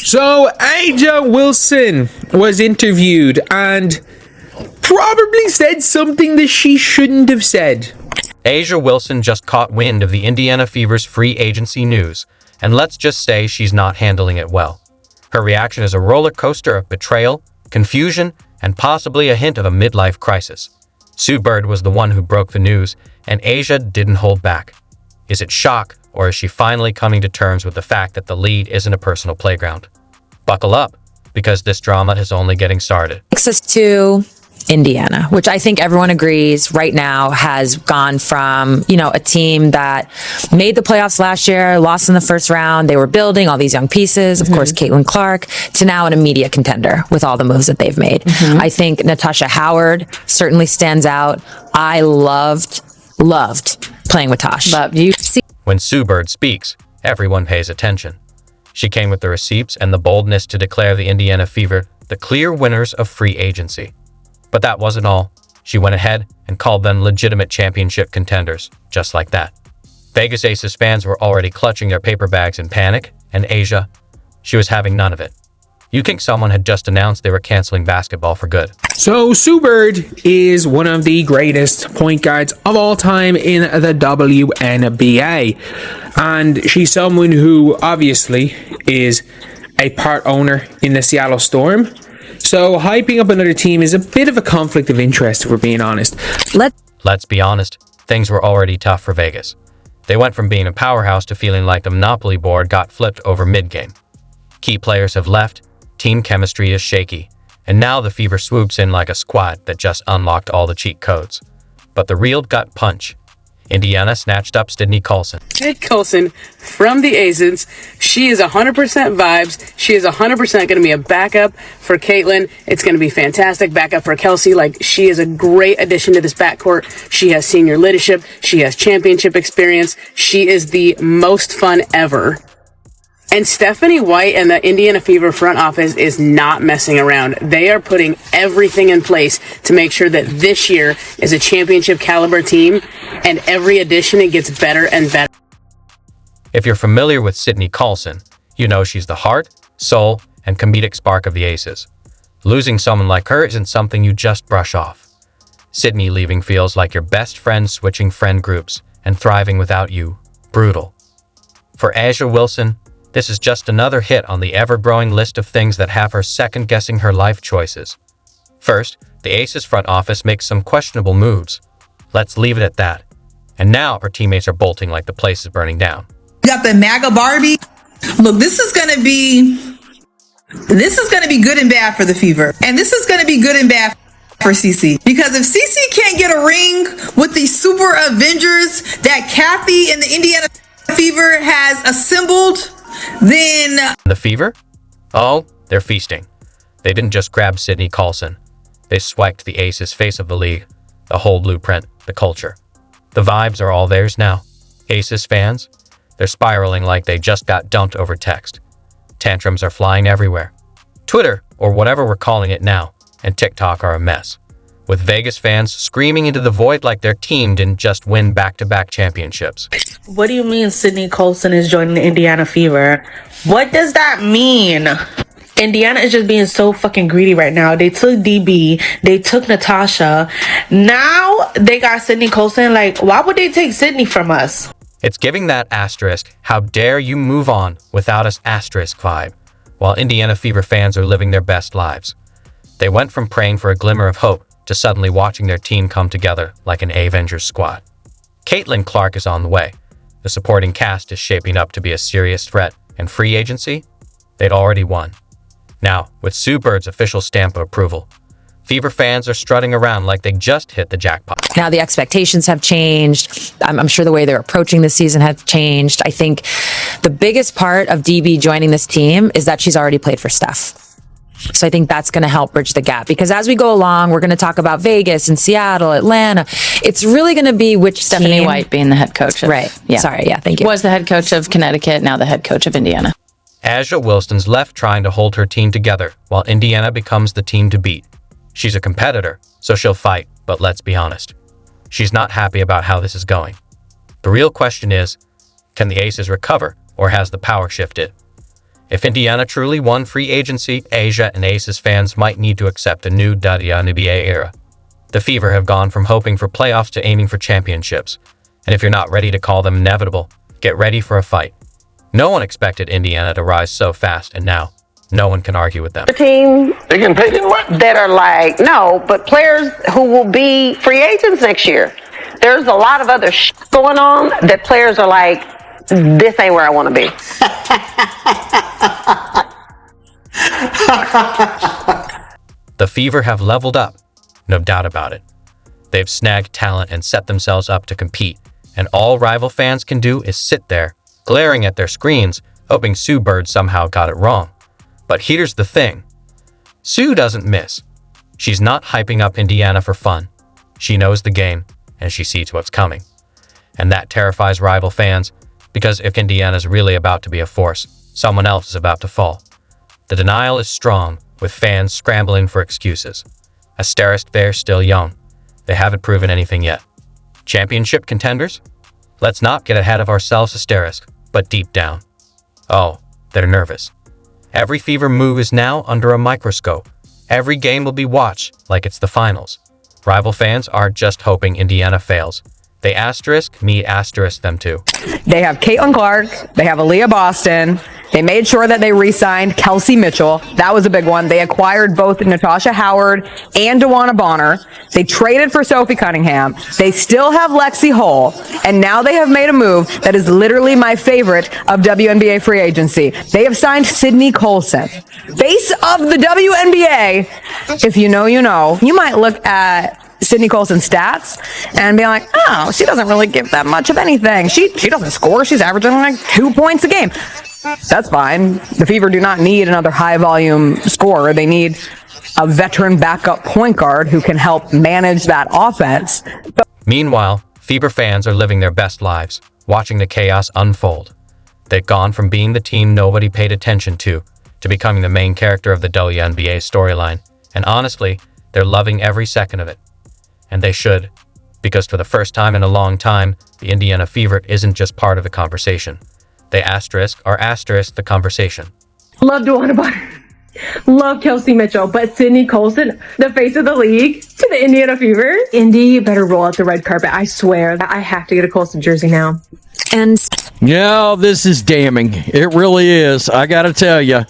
So, AgencyA'ja Wilson was interviewed and probably said something that she shouldn't have said. AgencyA'ja Wilson just caught wind of the Indiana Fever's free agency news, and let's just say she's not handling it well. Her reaction is a roller coaster of betrayal, confusion, and possibly a hint of a midlife crisis. Sue Bird was the one who broke the news, and AgencyA'ja didn't hold back. Is it shock, or is she finally coming to terms with the fact that the league isn't a personal playground? Buckle up, because this drama is only getting started. Takes us to Indiana, which I think everyone agrees right now has gone from, a team that made the playoffs last year, lost in the first round. They were building all these young pieces, of course, Caitlin Clark, to now an immediate contender with all the moves that they've made. I think Natasha Howard certainly stands out. I loved playing with Tosh. When Sue Bird speaks, everyone pays attention. She came with the receipts and the boldness to declare the Indiana Fever the clear winners of free agency. But that wasn't all. She went ahead and called them legitimate championship contenders, just like that. Vegas Aces fans were already clutching their paper bags in panic, and AgencyA'ja, she was having none of it. You'd think someone had just announced they were canceling basketball for good. So, Sue Bird is one of the greatest point guards of all time in the WNBA. And she's someone who obviously is a part owner in the Seattle Storm. So, hyping up another team is a bit of a conflict of interest, if we're being honest. Let's be honest, things were already tough for Vegas. They went from being a powerhouse to feeling like the Monopoly board got flipped over mid-game. Key players have left, team chemistry is shaky, and now the Fever swoops in like a squad that just unlocked all the cheat codes. But the real gut punch. Indiana snatched up Sydney Colson. Colson from the Aces. She is 100% vibes. She is 100% going to be a backup for Caitlin. It's going to be fantastic. Backup for Kelsey. She is a great addition to this backcourt. She has senior leadership. She has championship experience. She is the most fun ever. And Stephanie White and the Indiana Fever front office is not messing around. They are putting everything in place to make sure that this year is a championship caliber team, and every addition it gets better and better. If you're familiar with Sydney Colson, you know she's the heart, soul, and comedic spark of the Aces. Losing someone like her isn't something you just brush off. Sydney leaving feels like your best friend switching friend groups and thriving without you. Brutal. For AgencyA'ja Wilson, this is just another hit on the ever-growing list of things that have her second-guessing her life choices. First, the Aces front office makes some questionable moves. Let's leave it at that. And now her teammates are bolting like the place is burning down. You got the MAGA Barbie. Look, this is going to be good and bad for the Fever. And this is going to be good and bad for CC. Because if CC can't get a ring with the Super Avengers that Kathy and the Indiana Fever has assembled, then the Fever? Oh, they're feasting. They didn't just grab Sydney Colson. They swiped the Aces face of the league, the whole blueprint, the culture. The vibes are all theirs now. Aces fans? They're spiraling like they just got dumped over text. Tantrums are flying everywhere. Twitter, or whatever we're calling it now, and TikTok are a mess. With Vegas fans screaming into the void like their team didn't just win back-to-back championships. What do you mean Sydney Colson is joining the Indiana Fever? What does that mean? Indiana is just being so fucking greedy right now. They took DB. They took Natasha. Now they got Sydney Colson. Why would they take Sydney from us? It's giving that asterisk, how dare you move on without us asterisk vibe, while Indiana Fever fans are living their best lives. They went from praying for a glimmer of hope to suddenly watching their team come together like an Avengers squad. Caitlin Clark is on the way. The supporting cast is shaping up to be a serious threat, and free agency? They'd already won. Now, with Sue Bird's official stamp of approval, Fever fans are strutting around like they just hit the jackpot. Now the expectations have changed. I'm sure the way they're approaching this season has changed. I think the biggest part of DB joining this team is that she's already played for Steph. So I think that's going to help bridge the gap, because as we go along, we're going to talk about Vegas and Seattle, Atlanta. It's really going to be which Stephanie team. White being the head coach of, Right. Yeah. Sorry. Yeah. Thank you. Was the head coach of Connecticut, now the head coach of Indiana. AgencyA'ja Wilson's left trying to hold her team together while Indiana becomes the team to beat. She's a competitor, so she'll fight, but let's be honest. She's not happy about how this is going. The real question is, can the Aces recover, or has the power shifted? If Indiana truly won free agency, AgencyA'ja and Aces fans might need to accept a new WNBA era. The Fever have gone from hoping for playoffs to aiming for championships. And if you're not ready to call them inevitable, get ready for a fight. No one expected Indiana to rise so fast, and now no one can argue with them. The team They getting paid in what? that are like, no, but players who will be free agents next year. There's a lot of other going on that players are like, this ain't where I want to be. The Fever have leveled up, no doubt about it. They've snagged talent and set themselves up to compete, and all rival fans can do is sit there, glaring at their screens, hoping Sue Bird somehow got it wrong. But here's the thing. Sue doesn't miss. She's not hyping up Indiana for fun. She knows the game, and she sees what's coming. And that terrifies rival fans, because if Indiana's really about to be a force, someone else is about to fall. The denial is strong, with fans scrambling for excuses. Asterisk, they're still young. They haven't proven anything yet. Championship contenders? Let's not get ahead of ourselves, asterisk, but deep down. Oh, they're nervous. Every Fever move is now under a microscope. Every game will be watched like it's the finals. Rival fans aren't just hoping Indiana fails. They asterisk me asterisk them too. They have Caitlin Clark. They have Aaliyah Boston. They made sure that they re-signed Kelsey Mitchell. That was a big one. They acquired both Natasha Howard and DeWanna Bonner. They traded for Sophie Cunningham. They still have Lexi Hull. And now they have made a move that is literally my favorite of WNBA free agency. They have signed Sydney Colson. Face of the WNBA. If you know, you know. You might look at Sydney Colson's stats and be like, oh, she doesn't really give that much of anything. She doesn't score. She's averaging like 2 points a game. That's fine. The Fever do not need another high volume scorer. They need a veteran backup point guard who can help manage that offense. Meanwhile, Fever fans are living their best lives, watching the chaos unfold. They've gone from being the team nobody paid attention to becoming the main character of the WNBA storyline. And honestly, they're loving every second of it. And they should, because for the first time in a long time, the Indiana Fever isn't just part of the conversation. They asterisk the conversation. Love DeWanna Bonner. Love Kelsey Mitchell, but Sydney Colson, the face of the league, to the Indiana Fever. Indy, you better roll out the red carpet. I swear that I have to get a Colson jersey now. And Yeah, this is damning. It really is. I gotta tell you.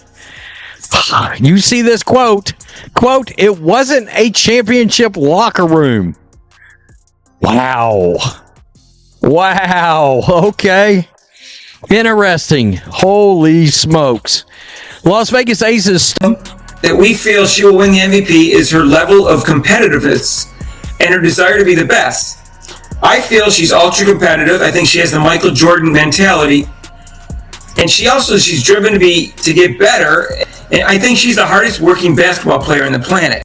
You see this quote, it wasn't a championship locker room. Wow. Okay. Interesting. Holy smokes. Las Vegas Aces. That we feel she will win the MVP is her level of competitiveness and her desire to be the best. I feel she's ultra competitive. I think she has the Michael Jordan mentality. And she's driven to get better. And I think she's the hardest working basketball player on the planet.